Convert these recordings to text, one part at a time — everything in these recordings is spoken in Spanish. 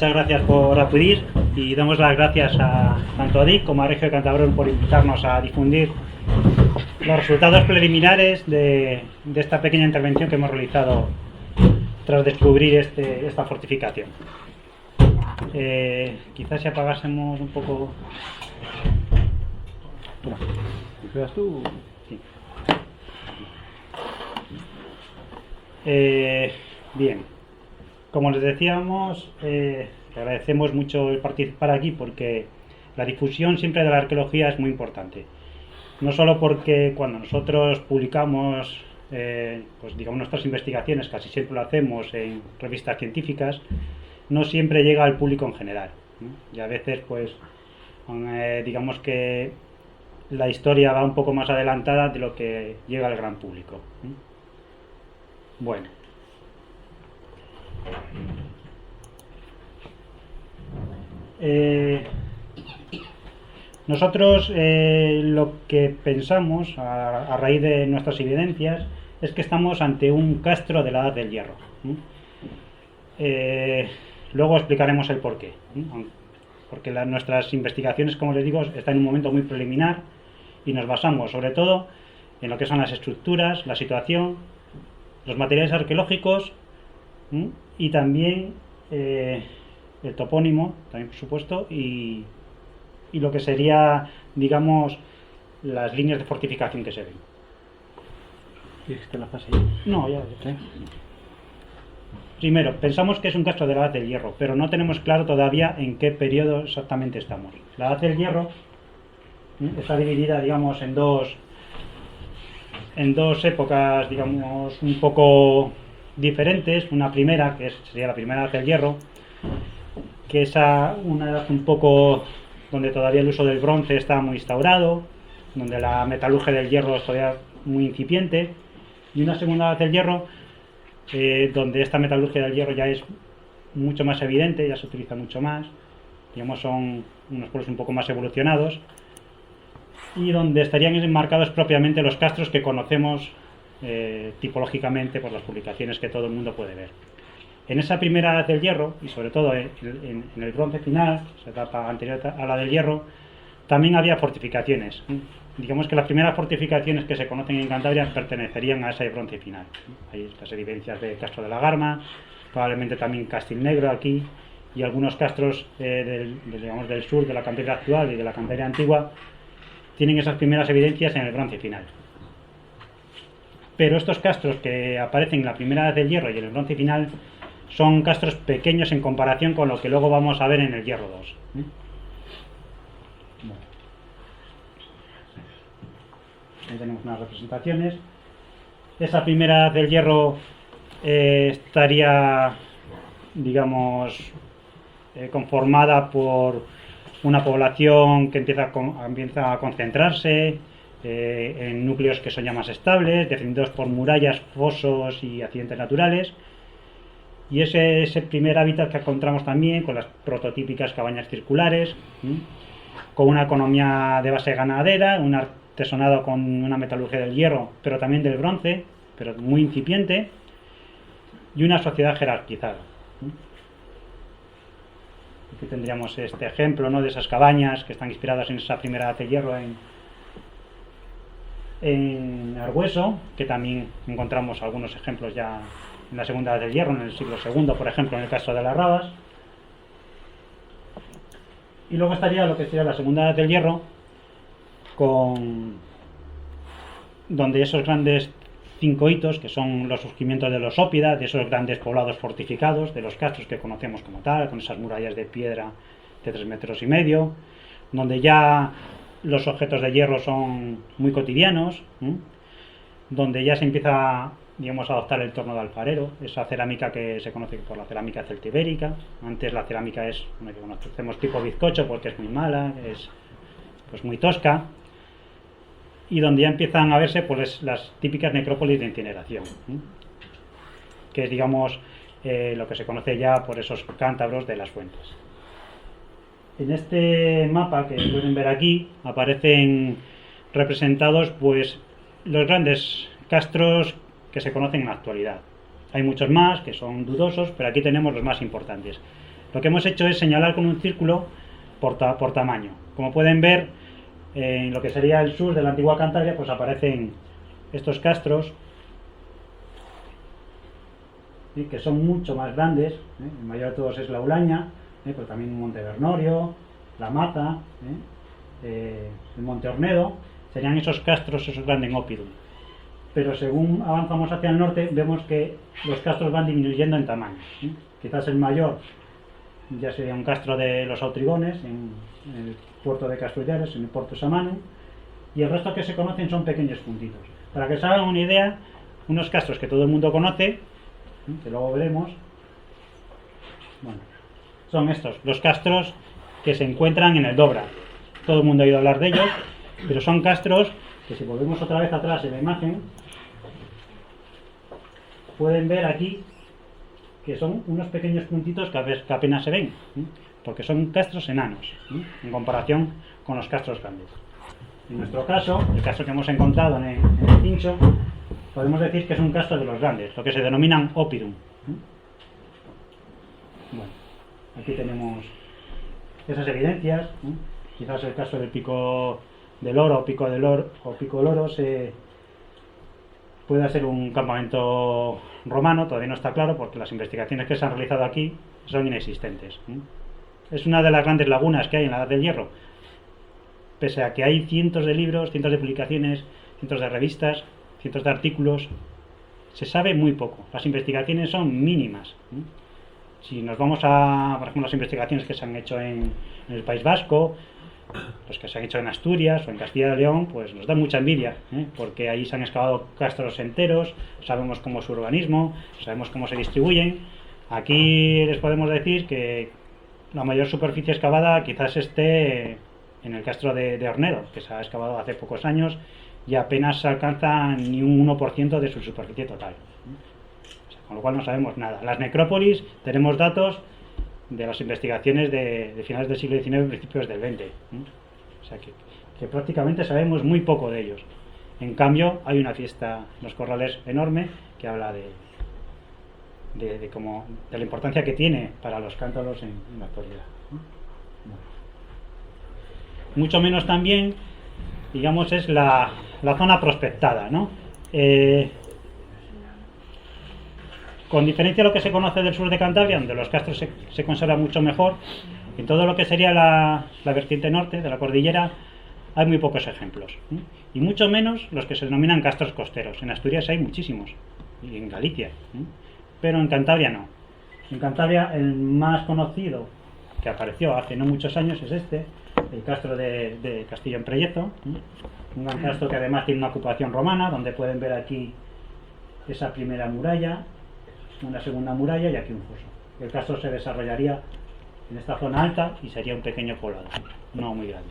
muchas gracias por acudir y damos las gracias a tanto a DIC como a Regio de Cantabrón por invitarnos a difundir los resultados preliminares de esta pequeña intervención que hemos realizado tras descubrir esta fortificación. Quizás si apagásemos un poco... ¿Me cuidas tú? Sí. Bien, como les decíamos, agradecemos mucho el participar aquí porque la difusión siempre de la arqueología es muy importante. No solo porque cuando nosotros publicamos pues digamos nuestras investigaciones, casi siempre lo hacemos en revistas científicas, no siempre llega al público en general, ¿no? Y a veces pues digamos que la historia va un poco más adelantada de lo que llega al gran público, ¿no? Bueno, nosotros lo que pensamos a raíz de nuestras evidencias es que estamos ante un castro de la Edad del Hierro, ¿no? Luego explicaremos el porqué, ¿no? Porque nuestras investigaciones, como les digo, están en un momento muy preliminar y nos basamos sobre todo en lo que son las estructuras, la situación, los materiales arqueológicos, ¿no? Y también el topónimo, también por supuesto, y lo que sería, digamos, las líneas de fortificación que se ven. ¿Quieres que te la pase ahí? No, ya. Primero, pensamos que es un castro de la Edad del Hierro, pero no tenemos claro todavía en qué periodo exactamente estamos. La Edad del Hierro está dividida, digamos, en dos épocas, digamos, un poco diferentes. Una primera, que sería la primera Edad del Hierro, que es una edad un poco donde todavía el uso del bronce está muy instaurado, donde la metalurgia del hierro es todavía muy incipiente, y una segunda Edad del Hierro, donde esta metalurgia del hierro ya es mucho más evidente, ya se utiliza mucho más, digamos, son unos pueblos un poco más evolucionados, y donde estarían enmarcados propiamente los castros que conocemos tipológicamente por las publicaciones que todo el mundo puede ver. En esa primera Edad del Hierro, y sobre todo en el bronce final, esa etapa anterior a la del hierro, también había fortificaciones. Digamos que las primeras fortificaciones que se conocen en Cantabria pertenecerían a ese bronce final. Hay estas evidencias de Castro de la Garma, probablemente también Castilnegro aquí, y algunos castros digamos, del sur de la Cantabria actual y de la Cantabria antigua tienen esas primeras evidencias en el bronce final. Pero estos castros que aparecen en la primera Edad del Hierro y en el bronce final son castros pequeños en comparación con lo que luego vamos a ver en el Hierro 2. Ahí tenemos unas representaciones. Esa primera Edad del Hierro estaría, digamos, conformada por una población que empieza a concentrarse en núcleos que son ya más estables, defendidos por murallas, fosos y accidentes naturales. Y ese primer hábitat que encontramos también con las prototípicas cabañas circulares, con una economía de base ganadera, un artesonado con una metalurgia del hierro, pero también del bronce, pero muy incipiente, y una sociedad jerarquizada. Aquí tendríamos este ejemplo, ¿no?, de esas cabañas que están inspiradas en esa primera Edad de Hierro en Argüeso, que también encontramos algunos ejemplos ya en la segunda Edad del Hierro, en el siglo II, por ejemplo, en el caso de las Rabas. Y luego estaría lo que sería la segunda Edad del Hierro, donde esos grandes 5 hitos, que son los surgimientos de los ópidas, de esos grandes poblados fortificados, de los castros que conocemos como tal, con esas murallas de piedra de 3,5 metros, donde ya los objetos de hierro son muy cotidianos, donde ya se empieza, digamos, a adoptar el torno de alfarero, esa cerámica que se conoce por la cerámica celtibérica. Antes la cerámica es, que conocemos tipo bizcocho porque es muy mala, es pues muy tosca, y donde ya empiezan a verse pues las típicas necrópolis de incineración, que es, digamos, lo que se conoce ya por esos cántabros de las fuentes. En este mapa que pueden ver aquí aparecen representados pues los grandes castros que se conocen en la actualidad. Hay muchos más que son dudosos, pero aquí tenemos los más importantes. Lo que hemos hecho es señalar con un círculo por tamaño. Como pueden ver, en lo que sería el sur de la antigua Cantabria, pues aparecen estos castros, ¿sí?, que son mucho más grandes, el mayor de todos es la Ulaña, pero también Monte Bernorio, la Mata, el Monte Ornedo, serían esos castros, esos grandes Oppidum. Pero según avanzamos hacia el norte, vemos que los castros van disminuyendo en tamaño. Quizás el mayor ya sería un castro de los Autrigones, en el puerto de Castellares, en el puerto Samano, y el resto que se conocen son pequeños puntitos. Para que se hagan una idea, unos castros que todo el mundo conoce, que luego veremos, bueno, son estos, los castros que se encuentran en el Dobra. Todo el mundo ha oído hablar de ellos, pero son castros que, si volvemos otra vez atrás en la imagen, pueden ver aquí que son unos pequeños puntitos que apenas se ven, porque son castros enanos, en comparación con los castros grandes. En nuestro caso, el castro que hemos encontrado en el Pincho, podemos decir que es un castro de los grandes, lo que se denominan Oppidum. Bueno, aquí tenemos esas evidencias, quizás el caso del Pico del Oro o Pico del Oro pueda ser un campamento romano, todavía no está claro porque las investigaciones que se han realizado aquí son inexistentes. Es una de las grandes lagunas que hay en la Edad del Hierro. Pese a que hay cientos de libros, cientos de publicaciones, cientos de revistas, cientos de artículos, se sabe muy poco. Las investigaciones son mínimas. Si nos vamos a, por ejemplo, las investigaciones que se han hecho en el País Vasco, los que se han hecho en Asturias o en Castilla y León, pues nos da mucha envidia, porque ahí se han excavado castros enteros, sabemos cómo es su urbanismo, sabemos cómo se distribuyen. Aquí les podemos decir que la mayor superficie excavada quizás esté en el castro de Ornedo, que se ha excavado hace pocos años y apenas se alcanza ni un 1% de su superficie total. O sea, con lo cual no sabemos nada. Las necrópolis tenemos datos de las investigaciones de finales del siglo XIX y principios del XX. O sea que prácticamente sabemos muy poco de ellos. En cambio, hay una fiesta en los Corrales enorme que habla de la importancia que tiene para los cántabros en la actualidad. Mucho menos también, digamos, es la zona prospectada, ¿no? Con diferencia a lo que se conoce del sur de Cantabria, donde los castros se conservan mucho mejor, en todo lo que sería la vertiente norte de la cordillera hay muy pocos ejemplos, y mucho menos los que se denominan castros costeros. En Asturias hay muchísimos, y en Galicia, pero en Cantabria no. En Cantabria el más conocido, que apareció hace no muchos años, es este, el castro de Castillo en Prellezo, un gran castro que además tiene una ocupación romana, donde pueden ver aquí esa primera muralla, una segunda muralla y aquí un foso. El castro se desarrollaría en esta zona alta y sería un pequeño poblado, no muy grande.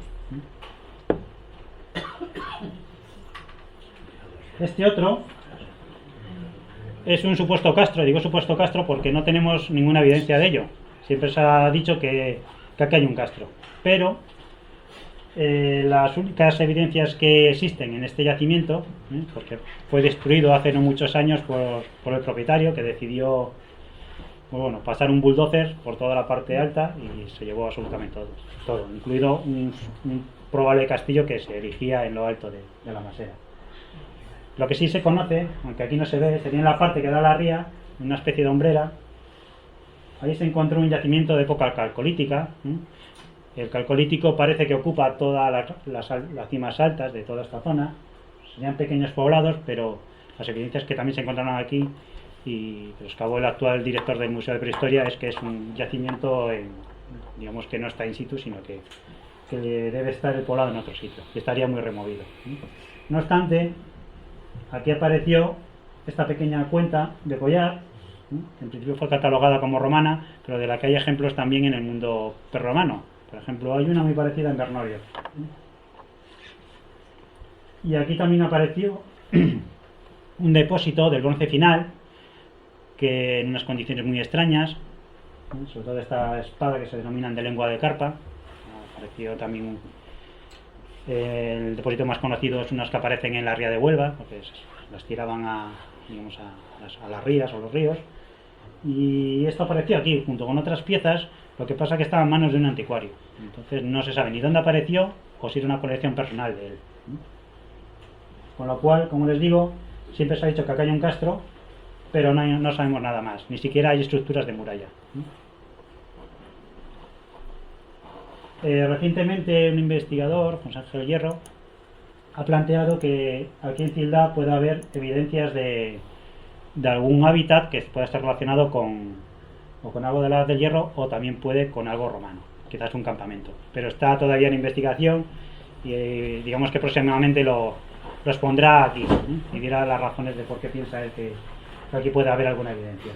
Este otro es un supuesto castro. Digo supuesto castro porque no tenemos ninguna evidencia de ello. Siempre se ha dicho que aquí hay un castro, pero las únicas evidencias que existen en este yacimiento, porque fue destruido hace no muchos años por el propietario, que decidió pasar un bulldozer por toda la parte alta y se llevó absolutamente todo, incluido un probable castillo que se erigía en lo alto de la masera. Lo que sí se conoce, aunque aquí no se ve, sería en la parte que da a la ría, una especie de hombrera. Ahí se encontró un yacimiento de época calcolítica. El calcolítico parece que ocupa todas las cimas altas de toda esta zona. Serían pequeños poblados, pero las evidencias que también se encontraron aquí y que excavó el actual director del Museo de Prehistoria es que es un yacimiento, digamos, que no está in situ, sino que debe estar el poblado en otro sitio, que estaría muy removido. No obstante, aquí apareció esta pequeña cuenta de collar, que en principio fue catalogada como romana, pero de la que hay ejemplos también en el mundo prerromano. Por ejemplo, hay una muy parecida en Bernorio. Y aquí también apareció un depósito del bronce final, que en unas condiciones muy extrañas, sobre todo esta espada que se denominan de lengua de carpa. Apareció también el depósito más conocido, es unas que aparecen en la ría de Huelva, porque las tiraban a las rías o los ríos. Y esto apareció aquí junto con otras piezas Lo que pasa es que estaba en manos de un anticuario. Entonces no se sabe ni dónde apareció o si era una colección personal de él. Con lo cual, como les digo, siempre se ha dicho que acá hay un castro, pero no sabemos nada más. Ni siquiera hay estructuras de muralla. Recientemente un investigador, José Ángel Hierro, ha planteado que aquí en Cildá puede haber evidencias de algún hábitat que pueda estar relacionado con algo de la Edad del Hierro, o también puede con algo romano, quizás un campamento. Pero está todavía en investigación y digamos que próximamente lo expondrá aquí, y dirá las razones de por qué piensa él que aquí puede haber alguna evidencia.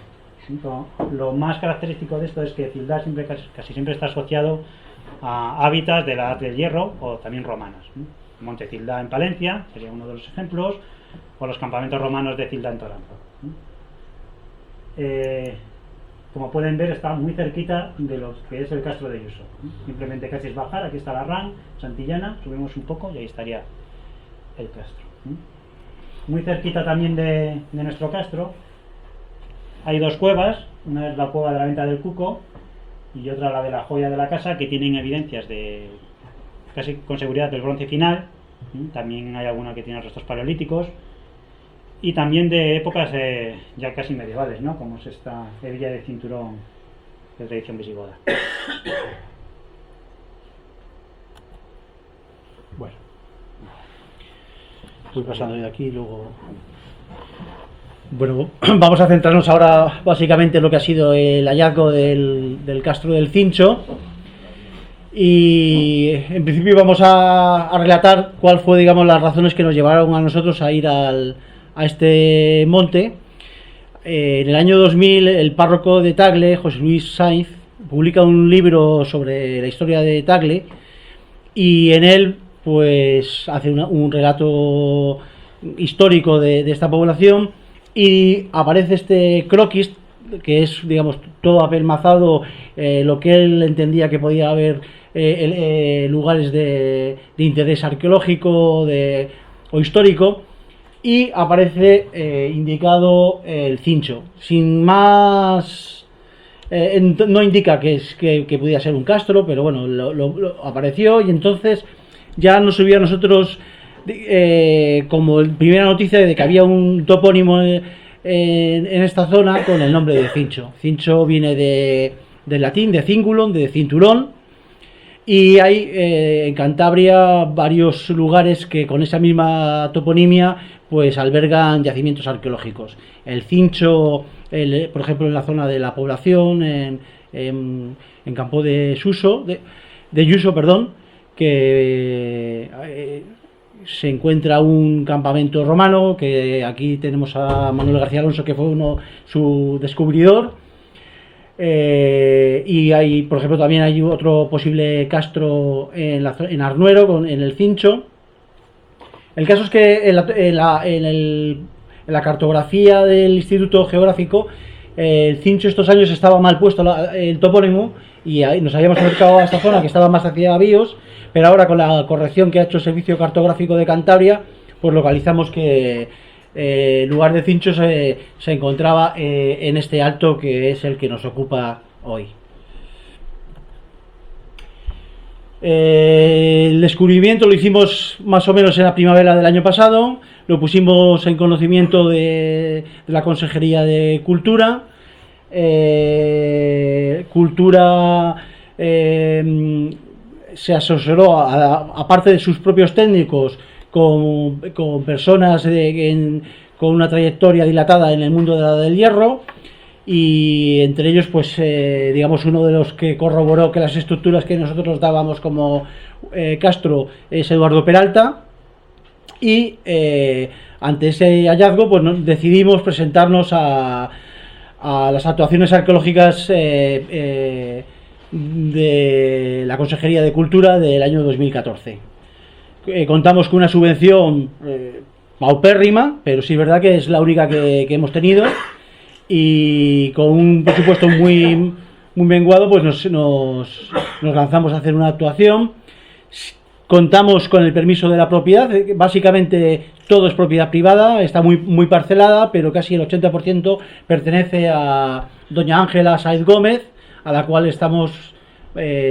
Lo más característico de esto es que Cildá casi siempre está asociado a hábitats de la Edad del Hierro o también romanas. Monte Cildá en Palencia sería uno de los ejemplos, o los campamentos romanos de Cildá en Toranzo. Como pueden ver, está muy cerquita de lo que es el castro de Ayuso. Simplemente casi es bajar, aquí está la RAN Santillana, subimos un poco y ahí estaría el castro. Muy cerquita también de nuestro castro hay dos cuevas, una es la cueva de la Venta del Cuco y otra la de la Joya de la Casa, que tienen evidencias de casi con seguridad del Bronce final. También hay alguna que tiene restos paleolíticos y también de épocas ya casi medievales, ¿no? Como es esta hebilla de cinturón de tradición visigoda. Bueno, voy pasando de aquí y luego... Bueno, vamos a centrarnos ahora básicamente en lo que ha sido el hallazgo del Castro del Cincho, y en principio vamos a relatar cuál fue, digamos, las razones que nos llevaron a nosotros a ir a este monte. En el año 2000 el párroco de Tagle, José Luis Sainz, publica un libro sobre la historia de Tagle, y en él pues hace un relato histórico de esta población, y aparece este croquis que es, digamos, todo apelmazado, lo que él entendía que podía haber lugares de interés arqueológico o histórico, y aparece indicado el Cincho. Sin más, no indica que pudiera ser un castro, pero bueno, lo apareció, y entonces ya nos subía a nosotros como primera noticia de que había un topónimo en esta zona con el nombre de Cincho. Cincho viene del latín, de cingulum, de cinturón, y hay en Cantabria varios lugares que con esa misma toponimia pues albergan yacimientos arqueológicos. El Cincho, por ejemplo, en la zona de la Población, en Campo de Yuso, que se encuentra un campamento romano, que aquí tenemos a Manuel García Alonso, que fue su descubridor, y hay, por ejemplo, también hay otro posible castro en Arnuero, en el Cincho. El caso es que en la cartografía del Instituto Geográfico, el Cincho estos años estaba mal puesto el topónimo, y ahí nos habíamos acercado a esta zona que estaba más hacia Bíos, pero ahora con la corrección que ha hecho el Servicio Cartográfico de Cantabria, pues localizamos que el lugar de Cincho se encontraba en este alto, que es el que nos ocupa hoy. El descubrimiento lo hicimos más o menos en la primavera del año pasado, lo pusimos en conocimiento de la Consejería de Cultura. Se asesoró, aparte de sus propios técnicos, con personas con una trayectoria dilatada en el mundo de la Edad del Hierro, y entre ellos, pues digamos, uno de los que corroboró que las estructuras que nosotros dábamos como castro es Eduardo Peralta, y ante ese hallazgo pues decidimos presentarnos a las actuaciones arqueológicas de la Consejería de Cultura del año 2014. Contamos con una subvención paupérrima, pero sí es verdad que es la única que hemos tenido, y con un presupuesto muy menguado, pues nos lanzamos a hacer una actuación. Contamos con el permiso de la propiedad, básicamente todo es propiedad privada, está muy parcelada, pero casi el 80% pertenece a doña Ángela Sáez Gómez, a la cual estamos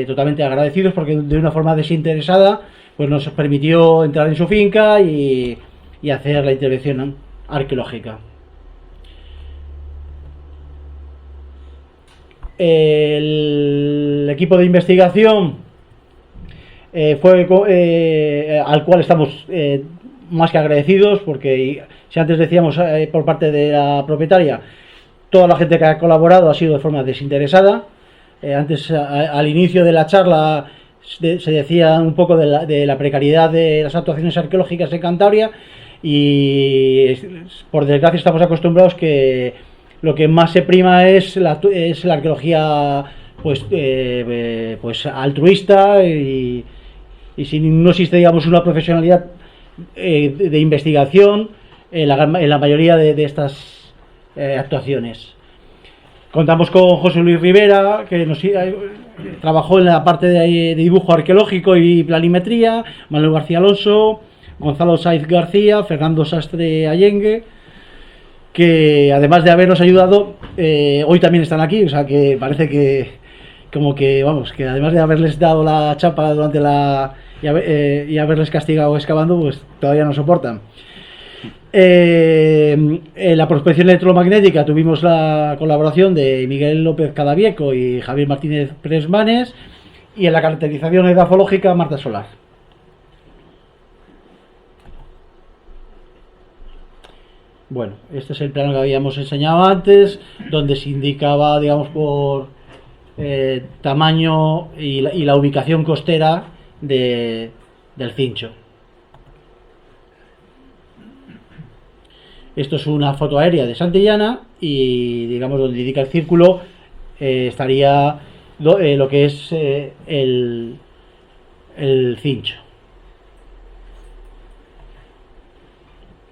totalmente agradecidos, porque de una forma desinteresada pues nos permitió entrar en su finca y hacer la intervención arqueológica. El equipo de investigación al cual estamos más que agradecidos, porque si antes decíamos por parte de la propietaria, toda la gente que ha colaborado ha sido de forma desinteresada. Antes, al inicio de la charla, se decía un poco de la precariedad de las actuaciones arqueológicas en Cantabria, y por desgracia estamos acostumbrados que lo que más se prima es la arqueología pues altruista, y si no existe, digamos, una profesionalidad de investigación en la mayoría de estas actuaciones. Contamos con José Luis Rivera, que trabajó en la parte de dibujo arqueológico y planimetría, Manuel García Alonso, Gonzalo Saiz García, Fernando Sastre Allengue, que además de habernos ayudado, hoy también están aquí, o sea que parece que que además de haberles dado la chapa durante y haberles castigado excavando, pues todavía no soportan. En la prospección electromagnética tuvimos la colaboración de Miguel López Cadavieco y Javier Martínez Presmanes, y en la caracterización edafológica Marta Solar. Bueno, este es el plano que habíamos enseñado antes, donde se indicaba, digamos, por tamaño y la ubicación costera del cincho. Esto es una foto aérea de Santillana, y digamos donde indica el círculo estaría lo que es el cincho.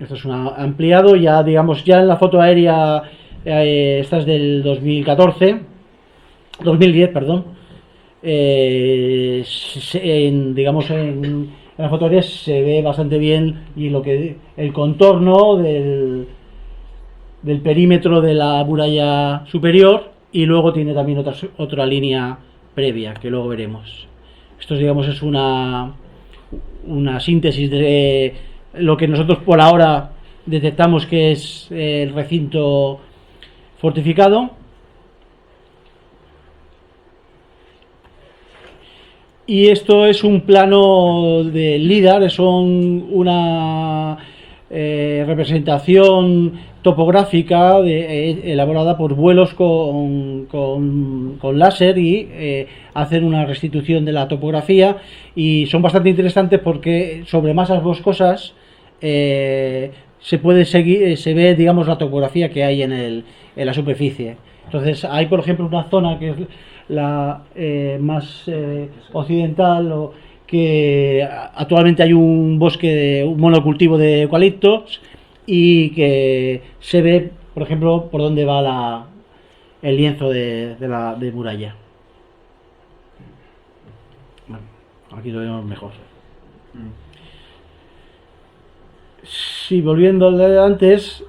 Esto es un ampliado, ya digamos, ya en la foto aérea, esta es del 2010, perdón. Digamos, en la foto aérea se ve bastante bien y el contorno del perímetro de la muralla superior, y luego tiene también otra línea previa que luego veremos. Esto, digamos, es una síntesis de lo que nosotros por ahora detectamos que es el recinto fortificado. Y esto es un plano de LIDAR, son una representación topográfica elaborada por vuelos con láser, y hacen una restitución de la topografía, y son bastante interesantes porque sobre masas boscosas se ve, digamos, la topografía que hay en la superficie. Entonces hay, por ejemplo, una zona que es la más occidental, que actualmente hay un bosque, un monocultivo de eucaliptos, y que se ve, por ejemplo, por dónde va el lienzo de muralla. Bueno, aquí lo vemos mejor. Sí, volviendo al de antes,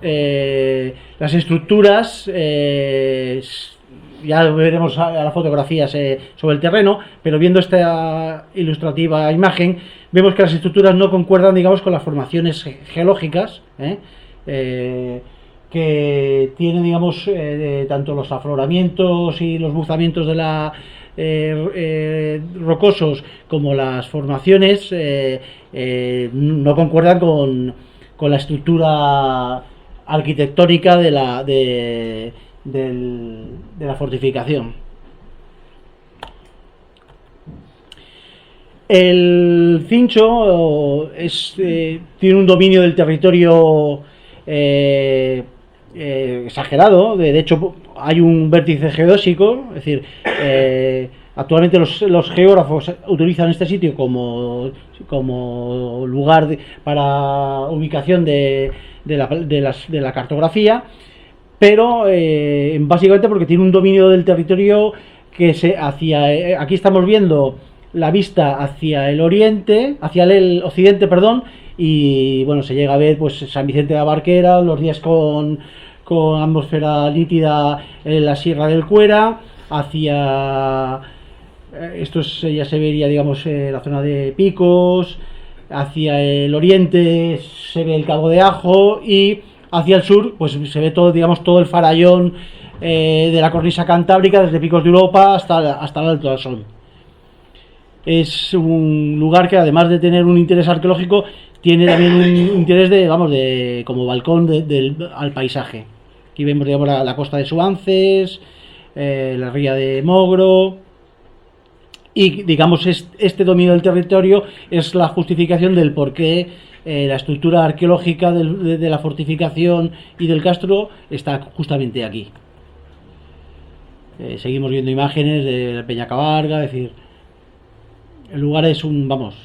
las estructuras, ya veremos a las fotografías sobre el terreno, pero viendo esta ilustrativa imagen, vemos que las estructuras no concuerdan, digamos, con las formaciones geológicas, que tienen, digamos, tanto los afloramientos y los buzamientos de rocosos, como las formaciones no concuerdan con la estructura arquitectónica de la fortificación. El cincho tiene un dominio del territorio exagerado. De hecho, hay un vértice geodésico, es decir, actualmente los geógrafos utilizan este sitio como lugar para ubicación de la cartografía, pero básicamente porque tiene un dominio del territorio que aquí estamos viendo la vista hacia el occidente, y bueno, se llega a ver pues San Vicente de la Barquera, los días con atmósfera nítida en la Sierra del Cuera, hacia ya se vería, digamos, la zona de Picos, hacia el oriente se ve el Cabo de Ajo y hacia el sur pues se ve todo, digamos, todo el farallón de la cornisa cantábrica desde Picos de Europa hasta el Alto Asón. Es un lugar que, además de tener un interés arqueológico, tiene también un interés de como balcón al paisaje. Aquí vemos, digamos, la costa de Suances, la ría de Mogro, y, digamos, este dominio del territorio es la justificación del por qué la estructura arqueológica de la fortificación y del castro está justamente aquí. Seguimos viendo imágenes de la Peña Cabarga, es decir, el lugar es invitamos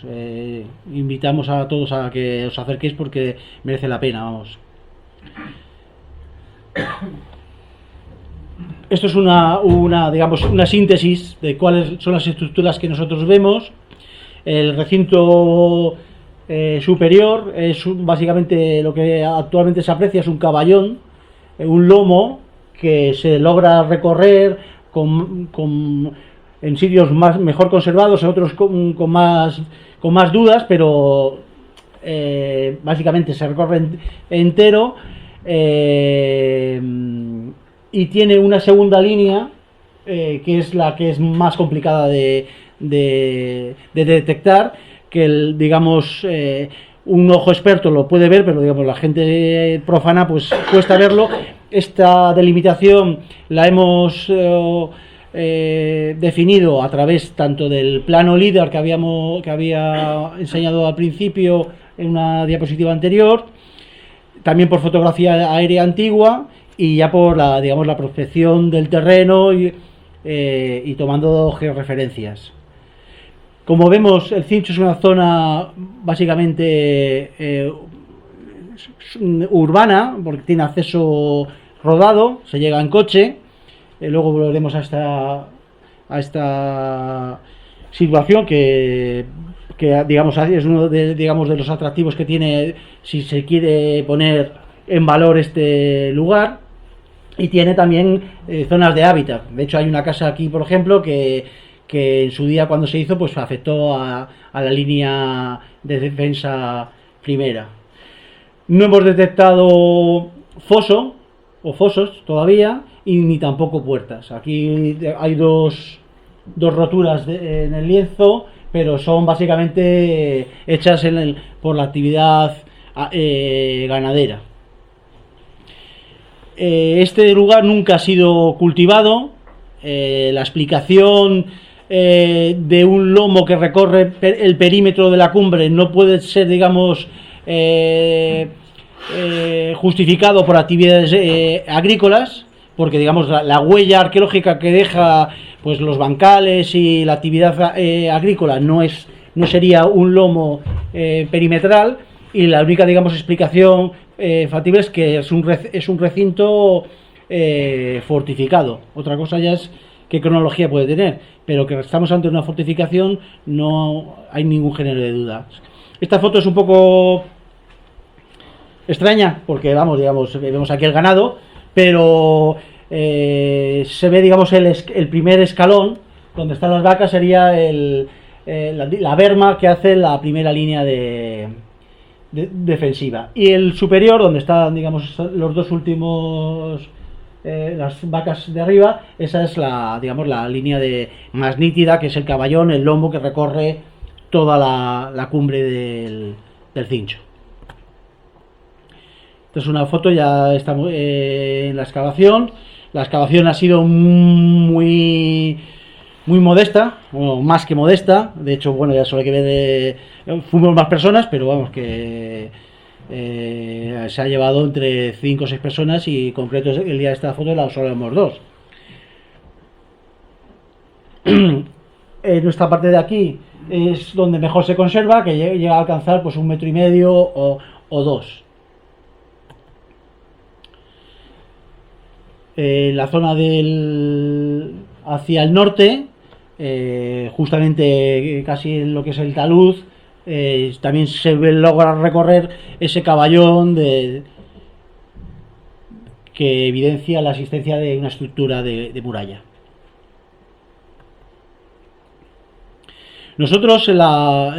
a todos a que os acerquéis porque merece la pena, vamos. Esto es digamos, una síntesis de cuáles son las estructuras que nosotros vemos. El recinto superior es básicamente lo que actualmente se aprecia, es un caballón, un lomo que se logra recorrer en sitios mejor conservados, en otros con más dudas, pero básicamente se recorre entero, y tiene una segunda línea que es la que es más complicada de detectar, que digamos, un ojo experto lo puede ver, pero, digamos, la gente profana pues cuesta verlo. Esta delimitación la hemos definido a través tanto del plano LIDAR que había enseñado al principio en una diapositiva anterior, también por fotografía aérea antigua y ya por la prospección del terreno y tomando georreferencias. Como vemos, el Cincho es una zona básicamente urbana, porque tiene acceso rodado, se llega en coche. Luego volveremos a esta situación que digamos es uno de los atractivos que tiene si se quiere poner en valor este lugar. Y tiene también zonas de hábitat. De hecho, hay una casa aquí, por ejemplo, que en su día, cuando se hizo, pues afectó a la línea de defensa primera. No hemos detectado fosos todavía, y ni tampoco puertas. Aquí hay dos roturas en el lienzo, pero son básicamente hechas por la actividad ganadera. Este lugar nunca ha sido cultivado. La explicación de un lomo que recorre el perímetro de la cumbre no puede ser, digamos, justificado por actividades agrícolas, porque, digamos, la huella arqueológica que deja pues los bancales y la actividad agrícola no sería un lomo perimetral, y la única, digamos, explicación factible es que es un recinto fortificado. Otra cosa ya es qué cronología puede tener, pero que estamos ante una fortificación no hay ningún género de duda. Esta foto es un poco extraña porque, vemos aquí el ganado, pero se ve, digamos, el primer escalón donde están las vacas, sería la berma que hace la primera línea defensiva, y el superior, donde están, digamos, los dos últimos, las vacas de arriba, esa es la línea más nítida, que es el caballón, el lomo que recorre toda la cumbre del Cincho. Esta es una foto, ya está en la excavación. La excavación ha sido muy modesta, bueno, más que modesta. De hecho, bueno, ya solo hay que ver, fuimos más personas, pero vamos, que se ha llevado entre 5 o 6 personas, y concreto el día de esta foto solo éramos 2. En esta parte de aquí es donde mejor se conserva, que llega a alcanzar pues 1,5 metros o 2. La zona hacia el norte, justamente casi en lo que es el talud, también se logra recorrer ese caballón que evidencia la existencia de una estructura de muralla. Nosotros la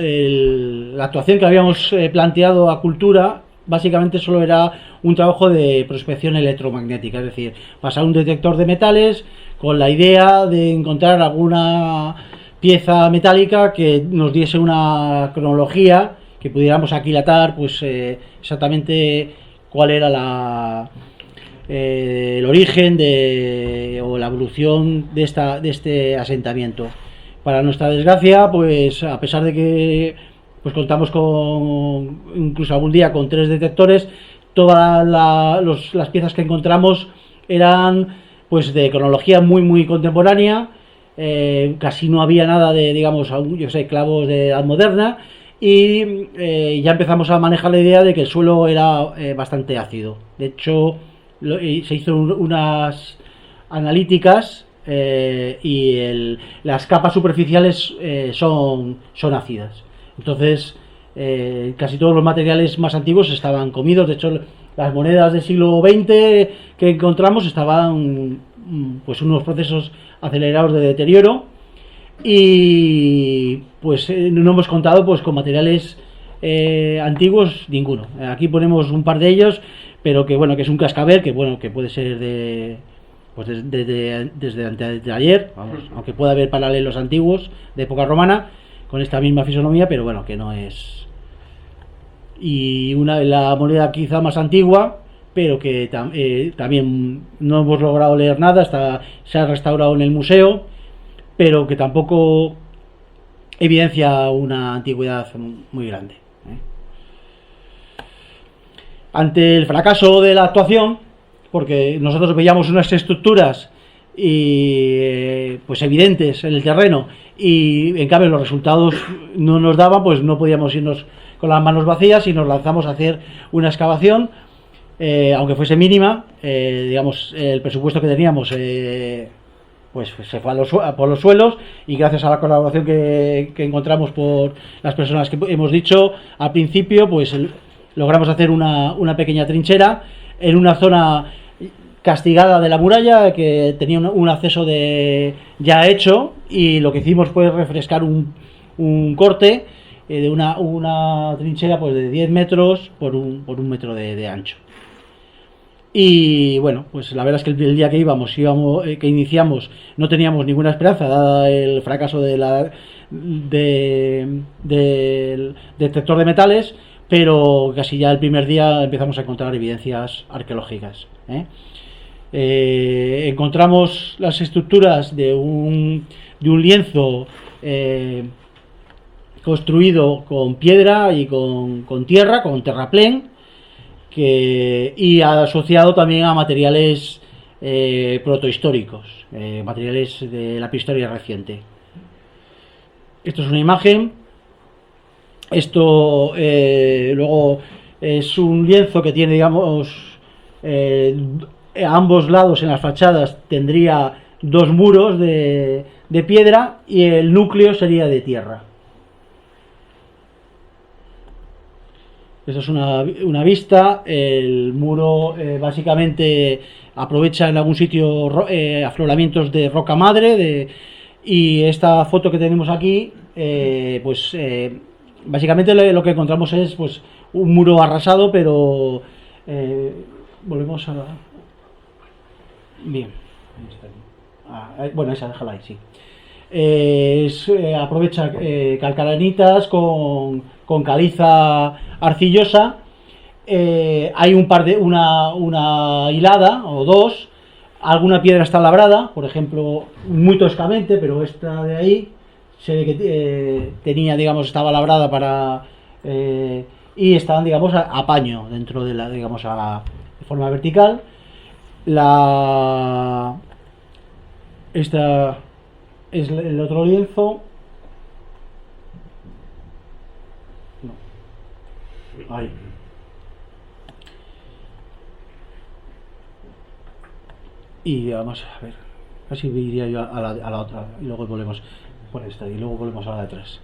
actuación que habíamos planteado a Cultura básicamente solo era un trabajo de prospección electromagnética, es decir, pasar un detector de metales con la idea de encontrar alguna pieza metálica que nos diese una cronología que pudiéramos aquilatar pues exactamente cuál era el origen o la evolución de este asentamiento. Para nuestra desgracia, pues a pesar de que pues contamos con incluso algún día con 3 detectores, todas las piezas que encontramos eran pues de cronología muy contemporánea, casi no había nada de, digamos, clavos de edad moderna, y ya empezamos a manejar la idea de que el suelo era bastante ácido. De hecho, se hizo unas analíticas y las capas superficiales son ácidas. Entonces, casi todos los materiales más antiguos estaban comidos. De hecho, las monedas del siglo XX que encontramos estaban pues unos procesos acelerados de deterioro, y pues no hemos contado pues con materiales antiguos ninguno. Aquí ponemos un par de ellos, pero que bueno, que es un cascabel que bueno, que puede ser desde antes de ayer, vamos, aunque pueda haber paralelos antiguos de época romana con esta misma fisonomía, pero bueno, que no es. Y la moneda quizá más antigua, pero que también no hemos logrado leer nada, se ha restaurado en el museo, pero que tampoco evidencia una antigüedad muy grande. Ante el fracaso de la actuación, porque nosotros veíamos unas estructuras pues evidentes en el terreno, y en cambio los resultados no nos daban, pues no podíamos irnos con las manos vacías y nos lanzamos a hacer una excavación, aunque fuese mínima. Digamos, el presupuesto que teníamos pues se fue por los suelos, y gracias a la colaboración que encontramos por las personas que hemos dicho al principio, pues logramos hacer una pequeña trinchera en una zona castigada de la muralla, que tenía un acceso ya hecho, y lo que hicimos fue refrescar un corte de una trinchera pues de 10 metros por un metro de ancho. Y bueno, pues la verdad es que el día que que iniciamos, no teníamos ninguna esperanza, dado el fracaso del detector de metales, pero casi ya el primer día empezamos a encontrar evidencias arqueológicas. Encontramos las estructuras de un lienzo construido con piedra y con tierra, con terraplén, y asociado también a materiales protohistóricos, materiales de la prehistoria reciente. Esto es una imagen. Esto luego es un lienzo que tiene, digamos, a ambos lados en las fachadas tendría 2 muros de piedra, y el núcleo sería de tierra. Esa es una vista. El muro básicamente aprovecha en algún sitio afloramientos de roca madre, y esta foto que tenemos aquí pues básicamente lo que encontramos es pues un muro arrasado, pero volvemos a... Bien. Bueno, esa déjala ahí, sí. Aprovecha calcaranitas con caliza arcillosa. Hay una hilada o 2. Alguna piedra está labrada, por ejemplo, muy toscamente, pero esta de ahí se ve que estaba labrada para y estaban, digamos, a paño dentro de de forma vertical. Esta es el otro lienzo. No. Ahí. Y vamos a ver, casi iría yo a la otra, y luego volvemos por esta, y luego volvemos a la de atrás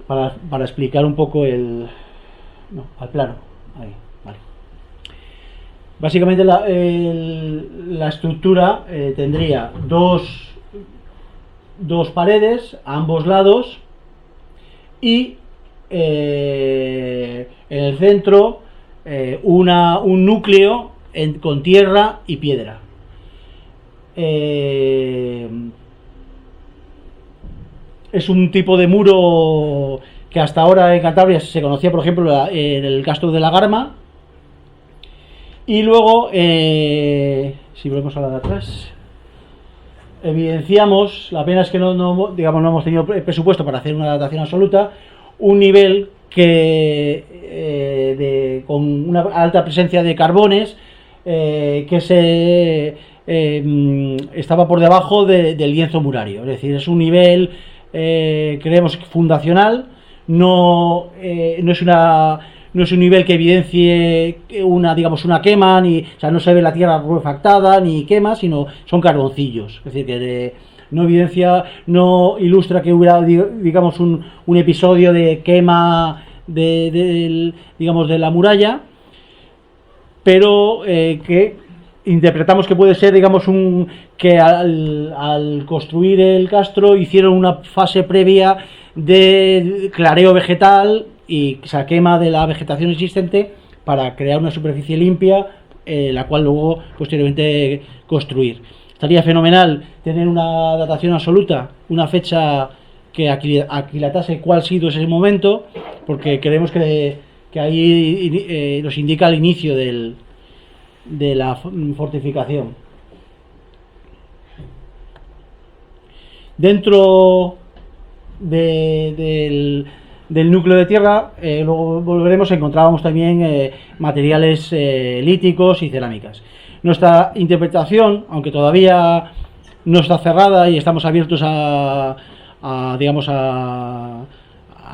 para explicar un poco al plano. Ahí, vale. Básicamente la estructura tendría dos dos paredes a ambos lados y en el centro un núcleo con tierra y piedra. Es un tipo de muro que hasta ahora en Cantabria se conocía, por ejemplo, en el Castro de la Garma. Y luego, si volvemos a la de atrás, evidenciamos, la pena es que no hemos tenido presupuesto para hacer una datación absoluta, un nivel que con una alta presencia de carbones que estaba por debajo del lienzo murario. Es decir, es un nivel, creemos, fundacional, no es un nivel que evidencie una quema, o sea, no se ve la tierra refractada ni quema, sino son carboncillos. Es decir, que no evidencia, no ilustra que hubiera, digamos, un episodio de quema de la muralla, pero que interpretamos que puede ser, digamos, que al construir el castro hicieron una fase previa de clareo vegetal y quema de la vegetación existente para crear una superficie limpia, la cual luego posteriormente construir. Estaría fenomenal tener una datación absoluta, una fecha que aquilatase cuál ha sido ese momento, porque creemos que ahí nos indica el inicio de la fortificación. Dentro del núcleo de tierra, luego volveremos, encontrábamos también materiales líticos y cerámicas. Nuestra interpretación, aunque todavía no está cerrada y estamos abiertos a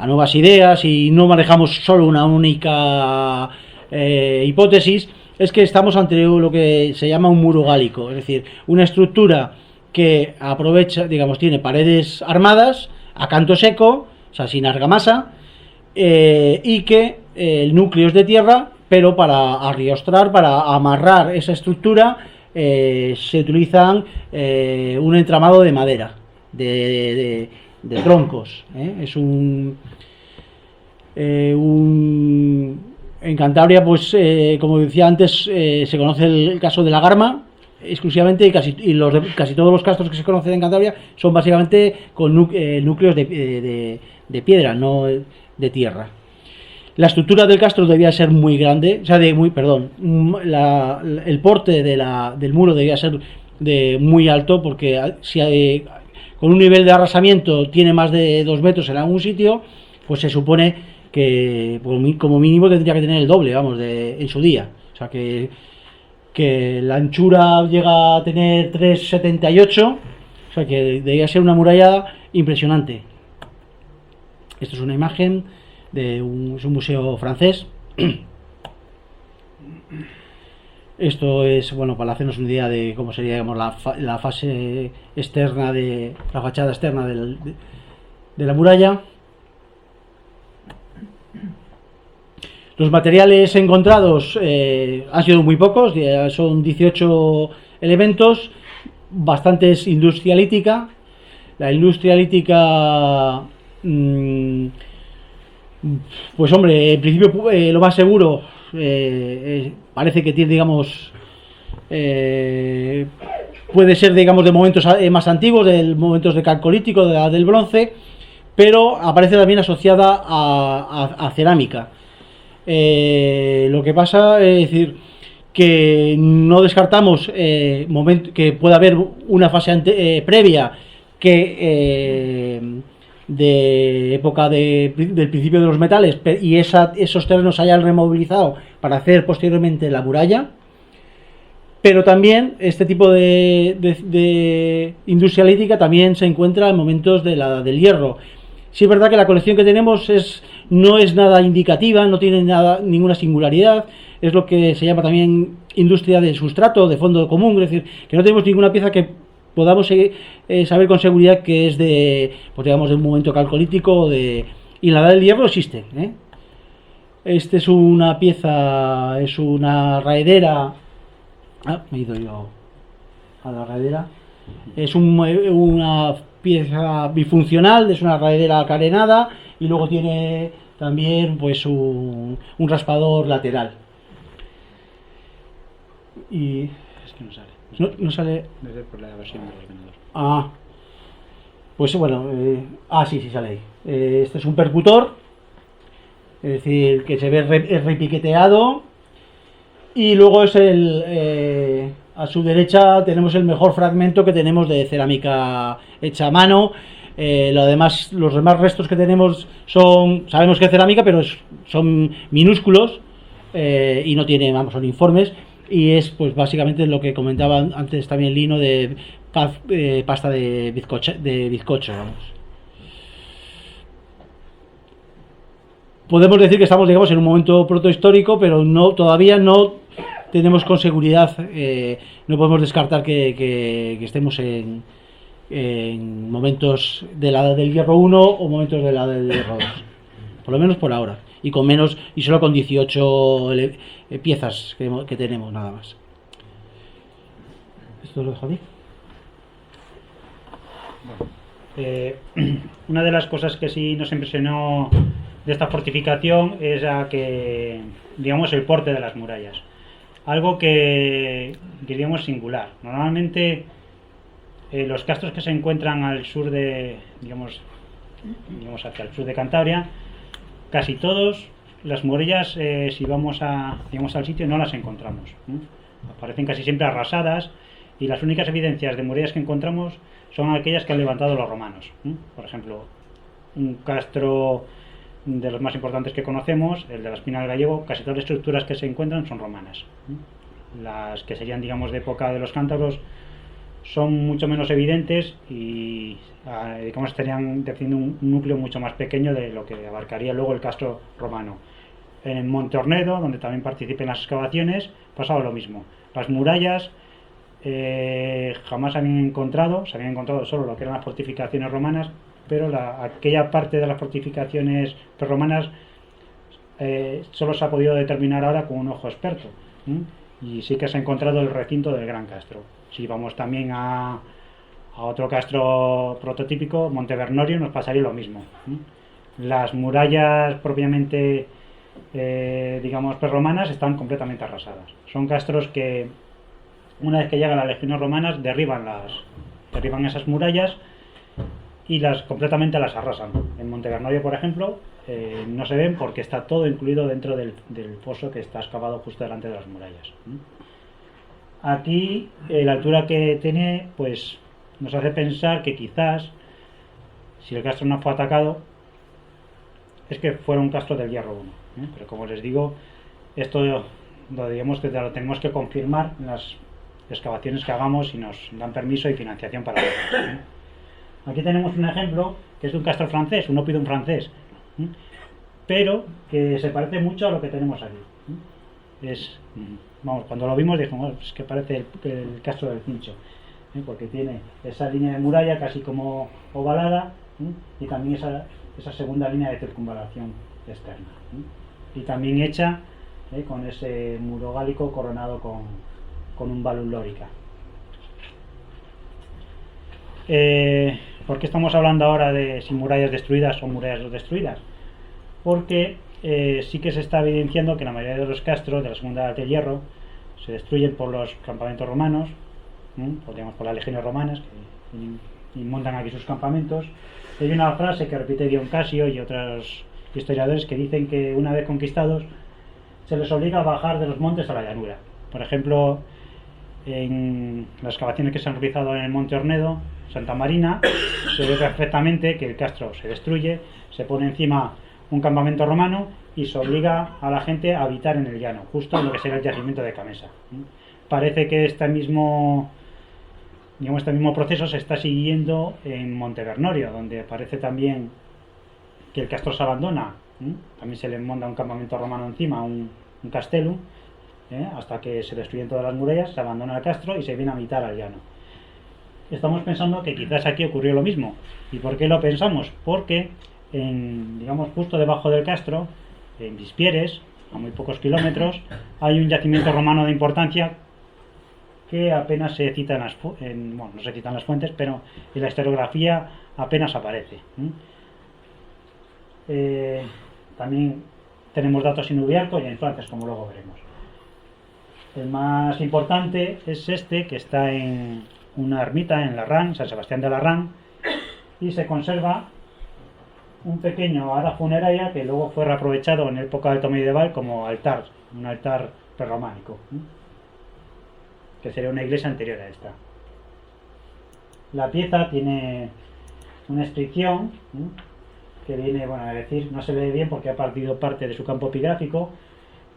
nuevas ideas y no manejamos solo una única hipótesis, es que estamos ante lo que se llama un muro gálico, es decir, una estructura que aprovecha, tiene paredes armadas a canto seco, o sea, sin argamasa, y que el núcleo es de tierra, pero para arriostrar, para amarrar esa estructura, se utilizan un entramado de madera, de troncos. Es en Cantabria, pues, como decía antes, se conoce el caso de la Garma exclusivamente, y casi todos los castros que se conocen en Cantabria son básicamente con núcleos de piedra, no de tierra. La estructura del castro debía ser muy grande, el porte del muro debía ser muy alto, porque si con un nivel de arrasamiento tiene más de 2 metros en algún sitio, pues se supone que como mínimo tendría que tener el doble, en su día. O sea, que la anchura llega a tener 3,78, o sea, que debía ser una muralla impresionante. Esto es una imagen de un museo francés. Esto es, para hacernos una idea de cómo sería, la fase externa la fachada externa de la muralla. Los materiales encontrados han sido muy pocos, son 18 elementos, bastantes industria lítica. La industria lítica, pues hombre, en principio lo más seguro, parece que tiene, puede ser, de momentos más antiguos, de momentos de calcolítico, de la del bronce, pero aparece también asociada a cerámica. Lo que pasa es decir que no descartamos que pueda haber una fase previa que de época del principio de los metales, y esos terrenos se hayan removilizado para hacer posteriormente la muralla. Pero también este tipo de industria lítica también se encuentra en momentos del hierro. Sí es verdad que la colección que tenemos no es nada indicativa, no tiene ninguna singularidad, es lo que se llama también industria de sustrato, de fondo común, es decir, que no tenemos ninguna pieza que podamos saber con seguridad que es de un momento calcolítico, y la edad del hierro existe. Este es una pieza, es una raedera. Me he ido yo a la raedera. Es una pieza bifuncional, es una raidera carenada y luego tiene también pues un raspador lateral. Y Es que no sale. no sale. Debe ser por la versión del ordenador. Ah, pues bueno, sí, sale ahí. Este es un percutor, es decir, que se ve repiqueteado. Y luego es a su derecha tenemos el mejor fragmento que tenemos de cerámica hecha a mano. Los demás restos que tenemos sabemos que es cerámica, pero son minúsculos y no tiene, son informes. Y es pues básicamente lo que comentaba antes también Lino de pasta de bizcocho, vamos. Podemos decir que estamos, digamos, en un momento protohistórico, pero todavía no tenemos con seguridad, no podemos descartar que estemos en momentos de la edad del hierro 1 o momentos de la edad del hierro 2, por lo menos por ahora, y solo con 18 piezas que tenemos nada más. Esto lo dejo aquí. Una de las cosas que sí nos impresionó de esta fortificación es que, digamos, el porte de las murallas. Algo que diríamos singular. Normalmente los castros que se encuentran al sur digamos hacia el sur de Cantabria, casi todos las murallas, si vamos al sitio, no las encontramos. Aparecen casi siempre arrasadas y las únicas evidencias de murallas que encontramos son aquellas que han levantado los romanos. Por ejemplo, un castro de los más importantes que conocemos, el de la Espina del Gallego, casi todas las estructuras que se encuentran son romanas. Las que serían, digamos, de época de los cántabros son mucho menos evidentes y, digamos, estarían definiendo un núcleo mucho más pequeño de lo que abarcaría luego el castro romano. En Monte Ornedo, donde también participé en las excavaciones, pasaba lo mismo. Las murallas jamás se habían encontrado solo lo que eran las fortificaciones romanas, pero aquella parte de las fortificaciones prerromanas solo se ha podido determinar ahora con un ojo experto. Y sí que se ha encontrado el recinto del Gran Castro. Si vamos también a otro castro prototípico, Montevernorio, nos pasaría lo mismo. Las murallas propiamente, digamos, prerromanas están completamente arrasadas. Son castros que, una vez que llegan las legiones romanas, derriban esas murallas y completamente las arrasan. En Montevernorio, por ejemplo, no se ven porque está todo incluido dentro del foso que está excavado justo delante de las murallas. Aquí la altura que tiene pues nos hace pensar que quizás, si el castro no fue atacado, es que fuera un castro del hierro 1. Pero como les digo, esto lo tenemos que confirmar en las excavaciones que hagamos y nos dan permiso y financiación para hacerlo. Aquí tenemos un ejemplo que es de un castro francés, un oppidum francés, pero que se parece mucho a lo que tenemos aquí. Cuando lo vimos dijimos, es que parece el castro del Cincho, porque tiene esa línea de muralla casi como ovalada y también esa segunda línea de circunvalación externa, y también hecha con ese muro gálico coronado con un balun lórica. ¿Por qué estamos hablando ahora de si murallas destruidas o murallas no destruidas? Porque sí que se está evidenciando que la mayoría de los castros de la Segunda Edad del Hierro se destruyen por los campamentos romanos, por las legiones romanas que montan aquí sus campamentos. Hay una frase que repite Dion Casio y otros historiadores que dicen que una vez conquistados se les obliga a bajar de los montes a la llanura. Por ejemplo, en las excavaciones que se han realizado en el Monte Ornedo, Santa Marina, se ve perfectamente que el castro se destruye, se pone encima un campamento romano y se obliga a la gente a habitar en el llano, justo en lo que será el yacimiento de Camesa. Parece que este mismo proceso se está siguiendo en Montevernorio, donde parece también que el castro se abandona, también se le monta un campamento romano encima, un castellum, hasta que se destruyen todas las murallas, se abandona el castro y se viene a habitar al llano. Estamos pensando que quizás aquí ocurrió lo mismo. ¿Y por qué lo pensamos? Porque justo debajo del castro, en Vispieres, a muy pocos kilómetros, hay un yacimiento romano de importancia que apenas se citan bueno, no se citan las fuentes, pero en la historiografía apenas aparece. También tenemos datos en Ubiarco y en Flandes, como luego veremos. El más importante es este, que está en una ermita en Larrán, San Sebastián de Larrán, y se conserva un pequeño ara funeraria que luego fue reaprovechado en época alto medieval como altar, un altar prerrománico, que sería una iglesia anterior a esta. La pieza tiene una inscripción que viene, bueno, a decir, no se ve bien porque ha partido parte de su campo epigráfico,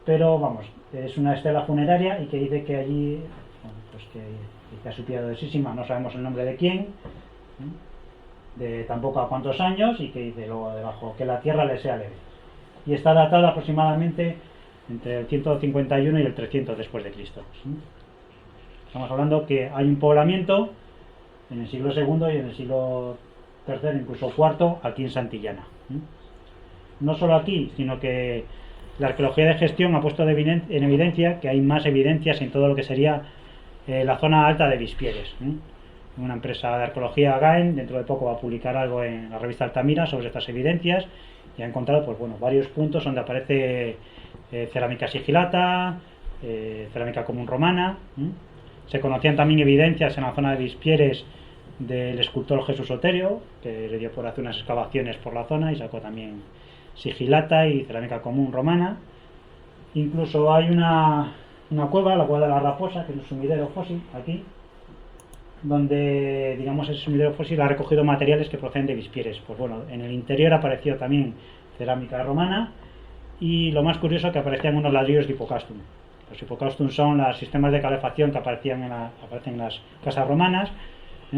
pero vamos, es una estela funeraria y que dice que allí, bueno, pues que a su piadosísima, no sabemos el nombre de quién, de tampoco a cuántos años, y que dice luego debajo que la tierra le sea leve. Y está datada aproximadamente entre el 151 y el 300 después de Cristo. Estamos hablando que hay un poblamiento en el siglo II y en el siglo III, incluso IV, aquí en Santillana. No solo aquí, sino que la arqueología de gestión ha puesto en evidencia que hay más evidencias en todo lo que sería la zona alta de Vispieres. Una empresa de arqueología, GAEN, dentro de poco va a publicar algo en la revista Altamira sobre estas evidencias, y ha encontrado, pues bueno, varios puntos donde aparece cerámica sigilata, cerámica común romana. Se conocían también evidencias en la zona de Vispieres del escultor Jesús Soterio, que le dio por hacer unas excavaciones por la zona y sacó también sigilata y cerámica común romana. Incluso hay una cueva, la cueva de la Raposa, que es un sumidero fósil aquí, donde, digamos, ese sumidero fósil ha recogido materiales que proceden de Vispieres. Pues bueno, en el interior apareció también cerámica romana, y lo más curioso, que aparecían unos ladrillos de hipocastum. Los hipocastum son los sistemas de calefacción que aparecen en las casas romanas,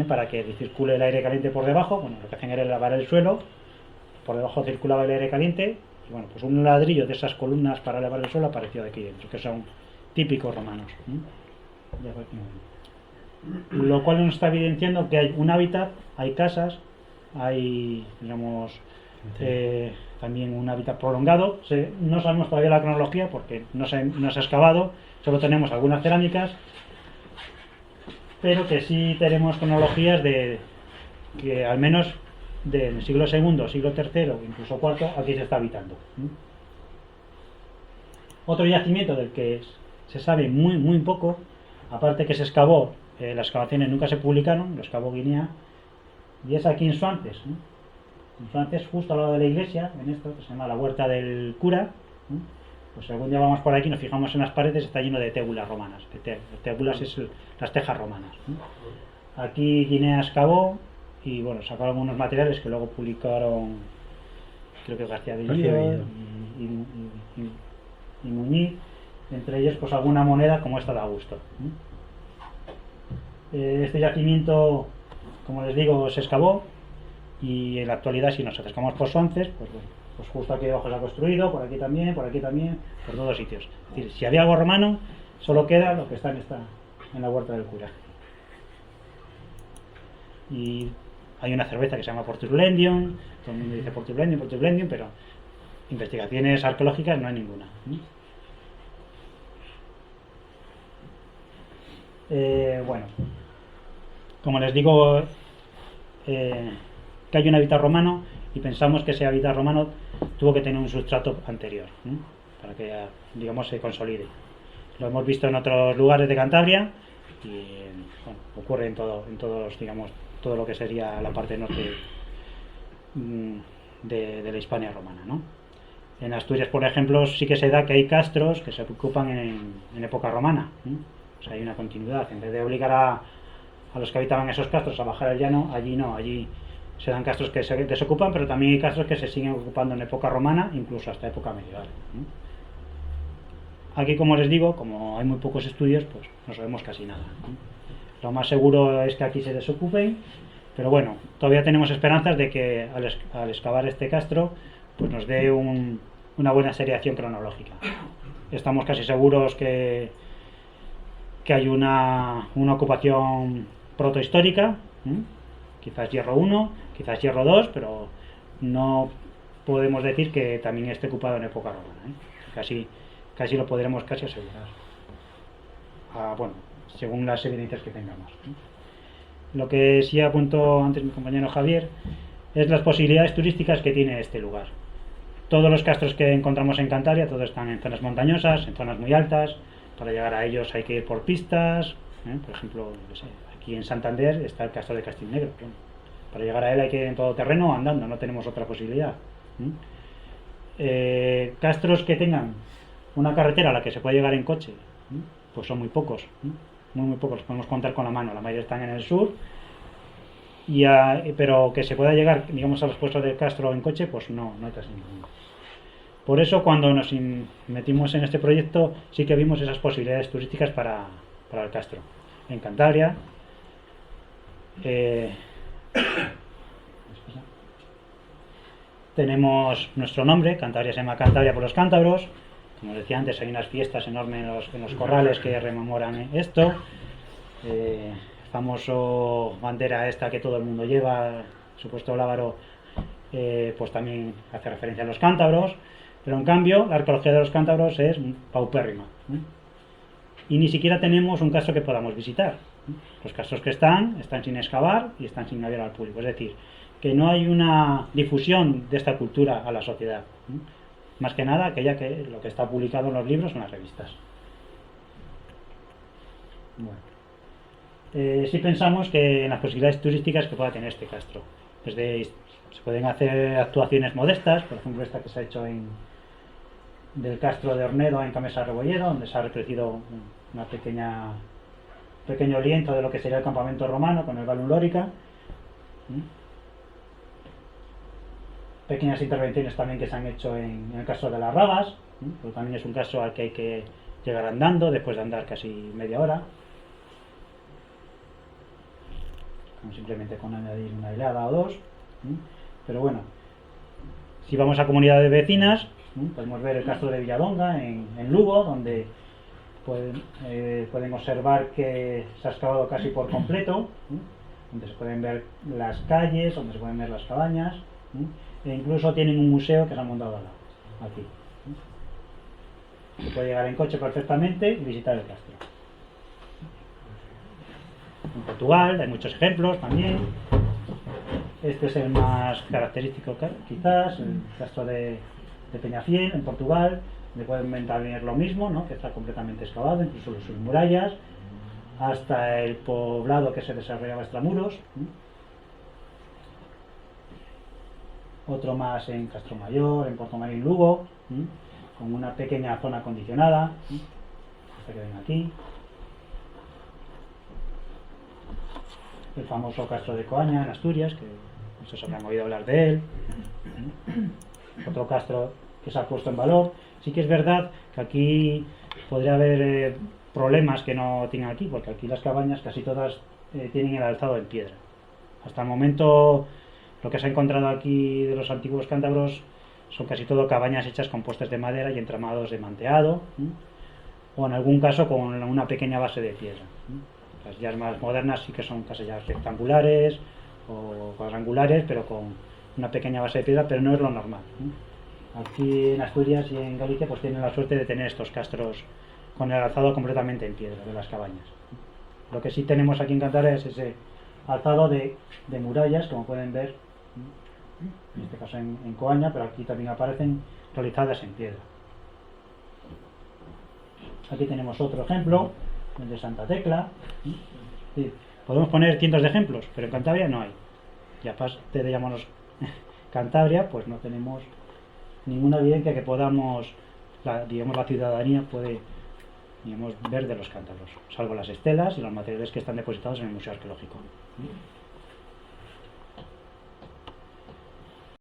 para que circule el aire caliente por debajo. Bueno, lo que hacen era elevar el suelo, por debajo circulaba el aire caliente, y bueno, pues un ladrillo de esas columnas para elevar el suelo apareció de aquí dentro, que son típicos romanos. Lo cual nos está evidenciando que hay un hábitat, hay casas, hay, digamos, también un hábitat prolongado. No sabemos todavía la cronología porque no se ha excavado, solo tenemos algunas cerámicas, pero que sí tenemos cronologías de que al menos del siglo II, siglo III, incluso IV, aquí se está habitando. Otro yacimiento del que se sabe muy poco, aparte que se excavó, las excavaciones nunca se publicaron, lo excavó Guinea, y es aquí en Suantes. En Suantes, justo al lado de la iglesia, en esto que se llama la Huerta del Cura. Pues algún día vamos por aquí, nos fijamos en las paredes, está lleno de tégulas romanas. Tégulas es las tejas romanas. Aquí Guinea excavó y bueno, sacaron algunos materiales que luego publicaron, creo que García Bellido y Muñiz, entre ellos pues alguna moneda como esta de Augusto. Este yacimiento, como les digo, se excavó, y en la actualidad, si nos acercamos por Suances, pues bueno, pues justo aquí debajo se ha construido, por aquí también, por todos sitios. Es decir, si había algo romano, solo queda lo que está en la Huerta del Cura. Y hay una cerveza que se llama Portus Lendium, todo el mundo dice Portus Lendium, pero investigaciones arqueológicas no hay ninguna. Bueno, como les digo, que hay un hábitat romano, y pensamos que ese hábitat romano tuvo que tener un sustrato anterior, para que, digamos, se consolide. Lo hemos visto en otros lugares de Cantabria y bueno, ocurre en todos, digamos, todo lo que sería la parte norte de la Hispania romana, ¿no? En Asturias, por ejemplo, sí que se da que hay castros que se ocupan en época romana. O sea, hay una continuidad. En vez de obligar a los que habitaban esos castros a bajar al llano, allí no, allí se dan castros que se desocupan, pero también hay castros que se siguen ocupando en época romana, incluso hasta época medieval. Aquí, como les digo, como hay muy pocos estudios, pues no sabemos casi nada. Lo más seguro es que aquí se desocupen, pero bueno, todavía tenemos esperanzas de que al excavar este castro, pues nos dé una buena seriación cronológica. Estamos casi seguros que hay una ocupación protohistórica, quizás hierro 1, quizás hierro 2, pero no podemos decir que también esté ocupado en época romana. Casi lo podremos casi asegurar. Bueno, según las evidencias que tengamos. Lo que sí apuntó antes mi compañero Javier es las posibilidades turísticas que tiene este lugar. Todos los castros que encontramos en Cantabria, todos están en zonas montañosas, en zonas muy altas. Para llegar a ellos hay que ir por pistas. Por ejemplo, no sé, aquí en Santander está el castro de Castilnegro. Para llegar a él hay que ir en todo terreno andando, no tenemos otra posibilidad. Castros que tengan una carretera a la que se puede llegar en coche, pues son muy pocos. Muy pocos, los podemos contar con la mano. La mayoría están en el sur. Pero que se pueda llegar, digamos, a los puestos del castro en coche, pues no hay casi ninguno. Por eso, cuando nos metimos en este proyecto, sí que vimos esas posibilidades turísticas para el castro. En Cantabria, tenemos nuestro nombre. Cantabria se llama Cantabria por los cántabros. Como decía antes, hay unas fiestas enormes en los corrales que rememoran esto. Famoso bandera esta que todo el mundo lleva, supuesto lábaro, pues también hace referencia a los cántabros. Pero en cambio, la arqueología de los cántabros es paupérrima. Y ni siquiera tenemos un castro que podamos visitar. Los castros que están sin excavar y están sin abrir al público. Es decir, que no hay una difusión de esta cultura a la sociedad. Más que nada, aquella que lo que está publicado en los libros o en las revistas. Bueno. Sí pensamos que en las posibilidades turísticas que pueda tener este castro. Se pueden hacer actuaciones modestas, por ejemplo esta que se ha hecho del castro de Ornedo en Camesa Rebolledo, donde se ha recrecido una pequeño lienzo de lo que sería el campamento romano con el Valum Lorica. Pequeñas intervenciones también que se han hecho en el castro de las Rabas, pero también es un castro al que hay que llegar andando después de andar casi media hora. Simplemente con añadir una hilada o dos. Pero bueno, si vamos a comunidades vecinas, podemos ver el castro de Villalonga en Lugo, donde pueden observar que se ha excavado casi por completo, donde se pueden ver las calles, donde se pueden ver las cabañas, e incluso tienen un museo que se ha montado al lado, aquí. Se puede llegar en coche perfectamente y visitar el castro. En Portugal hay muchos ejemplos también. Este es el más característico quizás, el castro de Peñafiel en Portugal, donde pueden ver lo mismo, ¿no? Que está completamente excavado, incluso sus murallas, hasta el poblado que se desarrollaba extramuros. Otro más en Castromayor, en Portomarín, Lugo, con una pequeña zona acondicionada, esta que ven aquí. El famoso castro de Coaña en Asturias, que muchos habrán oído hablar de él. Otro castro que se ha puesto en valor. Sí que es verdad que aquí podría haber problemas que no tienen aquí, porque aquí las cabañas casi todas tienen el alzado en piedra. Hasta el momento lo que se ha encontrado aquí de los antiguos cántabros son casi todo cabañas hechas con postes de madera y entramados de manteado, o en algún caso con una pequeña base de piedra. Las ya más modernas sí que son casillas rectangulares o cuadrangulares, pero con una pequeña base de piedra, pero no es lo normal. Aquí en Asturias y en Galicia pues tienen la suerte de tener estos castros con el alzado completamente en piedra de las cabañas. Lo que sí tenemos aquí en Cantabria es ese alzado de murallas, como pueden ver, en este caso en Coaña, pero aquí también aparecen realizadas en piedra. Aquí tenemos otro ejemplo, el de Santa Tecla. Sí, podemos poner cientos de ejemplos, pero en Cantabria no hay. Y aparte de llamarnos Cantabria, pues no tenemos ninguna evidencia que podamos, la ciudadanía puede, ver de los cántabros, salvo las estelas y los materiales que están depositados en el Museo Arqueológico.